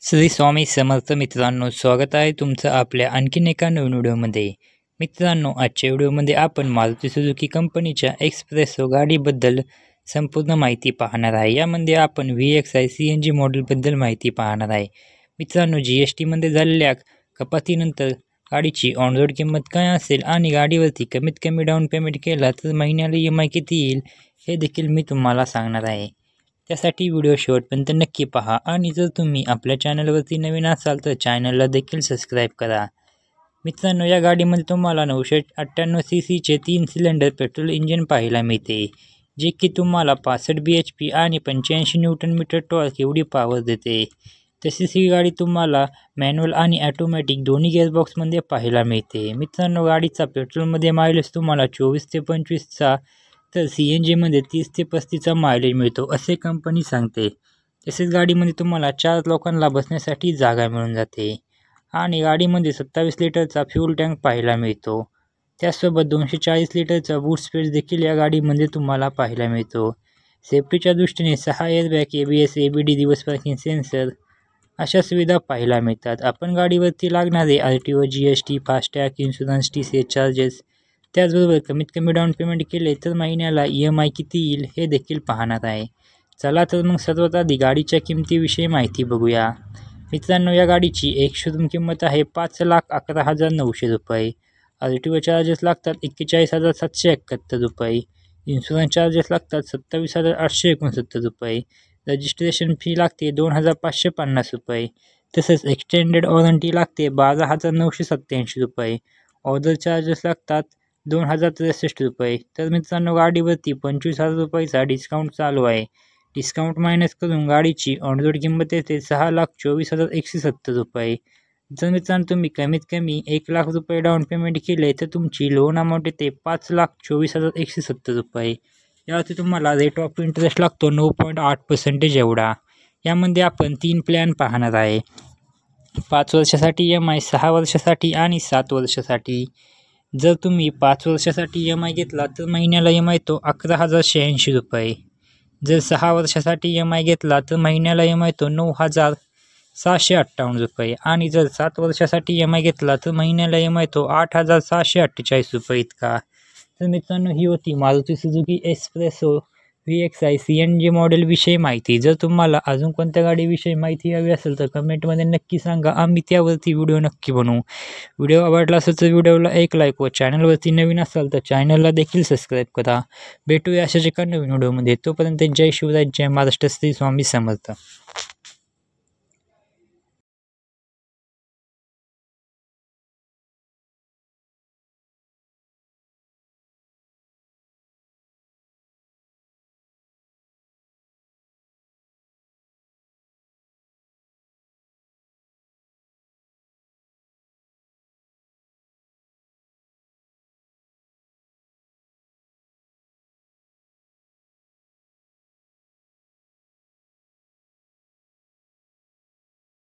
श्री स्वामी समर्थ मित्रांनो, स्वागत आहे तुमचं आपल्या आणखीन एका नवीन व्हिडिओमध्ये. मित्रांनो, आजच्या व्हिडिओमध्ये आपण मारुती सुझुकी कंपनीच्या एक्सप्रेसो गाडीबद्दल संपूर्ण माहिती पाहणार आहे. यामध्ये आपण VXI CNG मॉडेलबद्दल माहिती पाहणार आहे. मित्रांनो, GSTमध्ये झालेल्या कपातीनंतर गाडीची ऑन रोड किंमत काय असेल आणि गाडीवरती कमीत कमी डाऊन पेमेंट केला तर महिन्याला EMI किती येईल हे देखील मी तुम्हाला सांगणार आहे. त्यासाठी व्हिडिओ शेवटपर्यंत नक्की पहा आणि जर तुम्ही आपल्या चॅनलवरती नवीन असाल तर चॅनलला देखील सबस्क्राईब करा. मित्रांनो, या गाडीमध्ये तुम्हाला 998 CCचे 3 सिलेंडर पेट्रोल इंजिन पाहायला मिळते, जे की तुम्हाला 65 bhp आणि 85 Nm टॉर्क एवढी पॉवर देते. तसेच ही गाडी तुम्हाला मॅन्युअल आणि ऑटोमॅटिक दोन्ही गिअरबॉक्समध्ये पाहायला मिळते. मित्रांनो, गाडीचा पेट्रोलमध्ये मायलेज तुम्हाला 24 ते 25चा तर CNGमध्ये 30 ते 35चा मायलेज मिळतो असे कंपनी सांगते. तसेच गाडीमध्ये तुम्हाला 4 लोकांना बसण्यासाठी जागा मिळून जाते आणि गाडीमध्ये 27 लिटरचा फ्यूल टँक पाहायला मिळतो. त्यासोबत 240 लिटरचा बूट स्पेस देखील या गाडीमध्ये तुम्हाला पाहायला मिळतो. सेफ्टीच्या दृष्टीने 6 airbag, ABS, ABD, reverse parking sensor अशा सुविधा पाहायला मिळतात. आपण गाडीवरती लागणारे RTO, GST, FASTag, insurance, TCS charges, त्याचबरोबर कमीत कमी डाऊन पेमेंट केले तर महिन्याला EMI किती येईल हे देखील पाहणार आहे. चला तर मग सर्वात आधी गाडीच्या किमतीविषयी माहिती बघूया. मित्रांनो, या गाडीची एक शोरूम किंमत आहे 5,11,900 रुपये. RTO चार्जेस लागतात 41,771 रुपये. इन्शुरन्स चार्जेस लागतात 27,869 रुपये. रजिस्ट्रेशन फी लागते 2,550 रुपये. तसेच एक्सटेंडेड वॉरंटी लागते 12,987 रुपये. ऑर्डर चार्जेस लागतात 2,063 रुपये. तर मित्रांनो, गाडीवरती 25,000 रुपयाचा डिस्काउंट चालू आहे. डिस्काउंट मायनस करून गाडीची ऑन रोड किंमत येते 6,24,170 रुपये. जर मित्रांनो तुम्ही कमीत कमी 1,00,000 रुपये डाऊन पेमेंट केले तर तुमची लोन अमाऊंट येते 5,24,170 रुपये. यावरती तुम्हाला रेट ऑफ इंटरेस्ट लागतो 9.8% एवढा. यामध्ये आपण 3 प्लॅन पाहणार आहे. 5 वर्षासाठी EMI, 6 वर्षासाठी आणि 7 वर्षासाठी. जर तुम्ही 5 वर्षासाठी EMI घेतला तर महिन्याला EMI तो 11,180 रुपये. जर 6 वर्षासाठी EMI घेतला तर महिन्याला EMI तो 9,758 रुपये आणि जर 7 वर्षासाठी EMI घेतला तर महिन्याला EMI तो 8,648 रुपये इतका. तर मित्रांनो, ही होती Maruti Suzuki espresso VXI CNG मॉडेलविषयी माहिती. जर तुम्हाला अजून कोणत्या गाडीविषयी माहिती हवी असेल तर कमेंटमध्ये नक्की सांगा, आम्ही त्यावरती व्हिडिओ नक्की बनवू. व्हिडिओ आवडला असेल तर व्हिडिओला एक लाईक व चॅनलवरती नवीन असाल तर चॅनलला देखील सबस्क्राईब करा. भेटूया अशाच एका नवीन व्हिडिओमध्ये. तोपर्यंत जय शिवराय, जय महाराष्ट्र, श्री स्वामी समर्थ.